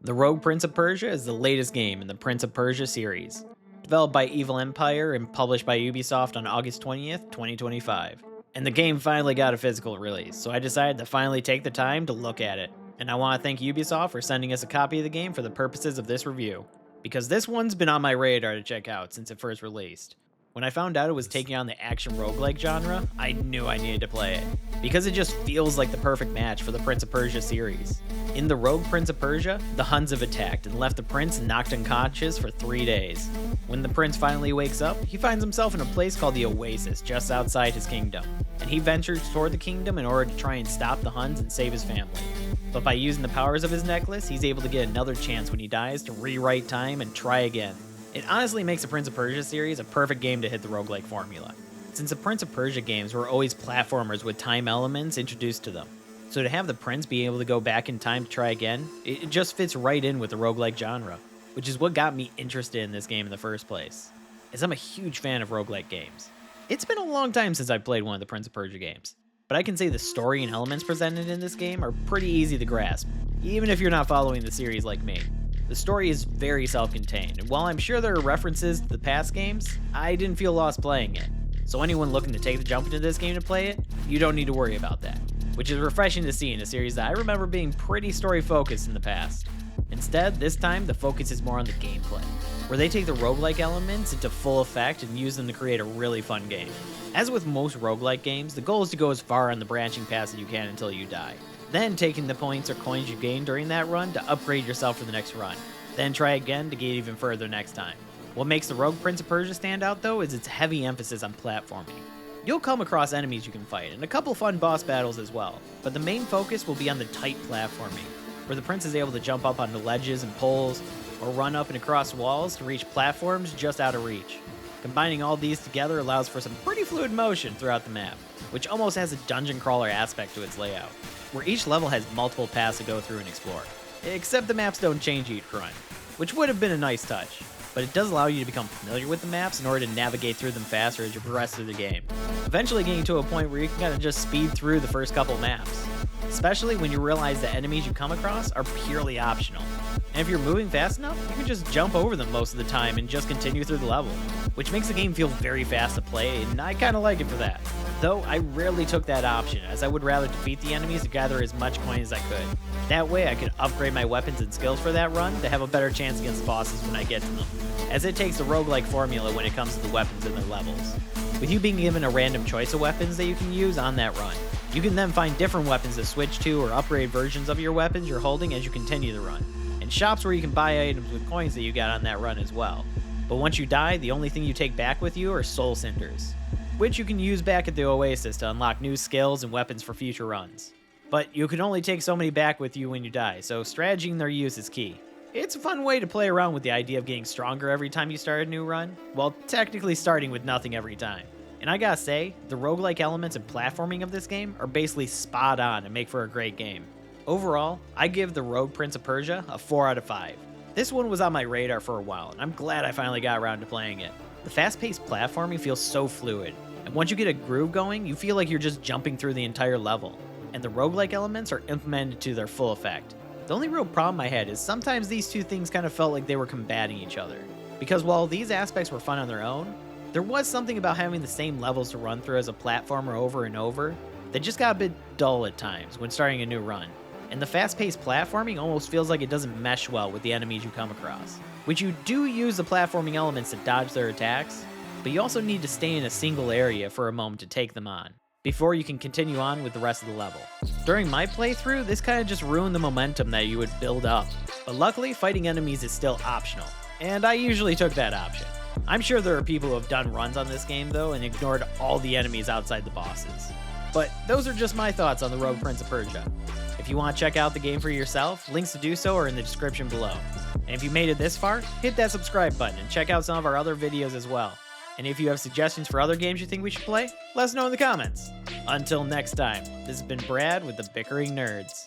The Rogue Prince of Persia is the latest game in the Prince of Persia series, developed by Evil Empire and published by Ubisoft on August 20th, 2025. And the game finally got a physical release, so I decided to finally take the time to look at it. And I want to thank Ubisoft for sending us a copy of the game for the purposes of this review, because this one's been on my radar to check out since it first released. When I found out it was taking on the action roguelike genre, I knew I needed to play it, because it just feels like the perfect match for the Prince of Persia series. In the Rogue Prince of Persia, the Huns have attacked and left the prince knocked unconscious for 3 days. When the prince finally wakes up, he finds himself in a place called the Oasis just outside his kingdom, and he ventures toward the kingdom in order to try and stop the Huns and save his family. But by using the powers of his necklace, he's able to get another chance when he dies to rewrite time and try again. It honestly makes the Prince of Persia series a perfect game to hit the roguelike formula, since the Prince of Persia games were always platformers with time elements introduced to them. So to have the prince be able to go back in time to try again, it just fits right in with the roguelike genre, which is what got me interested in this game in the first place, as I'm a huge fan of roguelike games. It's been a long time since I've played one of the Prince of Persia games, but I can say the story and elements presented in this game are pretty easy to grasp, even if you're not following the series like me. The story is very self-contained, and while I'm sure there are references to the past games, I didn't feel lost playing it. So anyone looking to take the jump into this game to play it, you don't need to worry about that, which is refreshing to see in a series that I remember being pretty story-focused in the past. Instead, this time, the focus is more on the gameplay, where they take the roguelike elements into full effect and use them to create a really fun game. As with most roguelike games, the goal is to go as far on the branching paths that you can until you die. Then taking the points or coins you gain during that run to upgrade yourself for the next run. Then try again to get even further next time. What makes the Rogue Prince of Persia stand out though is its heavy emphasis on platforming. You'll come across enemies you can fight, and a couple fun boss battles as well, but the main focus will be on the tight platforming, where the prince is able to jump up onto ledges and poles, or run up and across walls to reach platforms just out of reach. Combining all these together allows for some pretty fluid motion throughout the map, which almost has a dungeon crawler aspect to its layout, where each level has multiple paths to go through and explore. Except the maps don't change each run, which would have been a nice touch, but it does allow you to become familiar with the maps in order to navigate through them faster as you progress through the game, eventually getting to a point where you can kind of just speed through the first couple maps, especially when you realize the enemies you come across are purely optional. And if you're moving fast enough, you can just jump over them most of the time and just continue through the level, which makes the game feel very fast to play, and I kinda like it for that. Though I rarely took that option, as I would rather defeat the enemies to gather as much coin as I could. That way I could upgrade my weapons and skills for that run to have a better chance against bosses when I get to them, as it takes the roguelike formula when it comes to the weapons and their levels. With you being given a random choice of weapons that you can use on that run, you can then find different weapons to switch to or upgrade versions of your weapons you're holding as you continue the run, and shops where you can buy items with coins that you got on that run as well. But once you die, the only thing you take back with you are soul cinders, which you can use back at the Oasis to unlock new skills and weapons for future runs. But you can only take so many back with you when you die, so strategy in their use is key. It's a fun way to play around with the idea of getting stronger every time you start a new run, while technically starting with nothing every time. And I gotta say, the roguelike elements and platforming of this game are basically spot on and make for a great game. Overall, I give the Rogue Prince of Persia a 4 out of 5. This one was on my radar for a while, and I'm glad I finally got around to playing it. The fast-paced platforming feels so fluid, and once you get a groove going, you feel like you're just jumping through the entire level, and the roguelike elements are implemented to their full effect. The only real problem I had is sometimes these two things kind of felt like they were combating each other, because while these aspects were fun on their own, there was something about having the same levels to run through as a platformer over and over that just got a bit dull at times when starting a new run. And the fast-paced platforming almost feels like it doesn't mesh well with the enemies you come across, which you do use the platforming elements to dodge their attacks, but you also need to stay in a single area for a moment to take them on, before you can continue on with the rest of the level. During my playthrough, this kind of just ruined the momentum that you would build up, but luckily fighting enemies is still optional, and I usually took that option. I'm sure there are people who have done runs on this game though and ignored all the enemies outside the bosses. But those are just my thoughts on the Rogue Prince of Persia. If you want to check out the game for yourself, links to do so are in the description below. And if you made it this far, hit that subscribe button and check out some of our other videos as well. And if you have suggestions for other games you think we should play, let us know in the comments. Until next time, this has been Brad with the Bickering Nerds.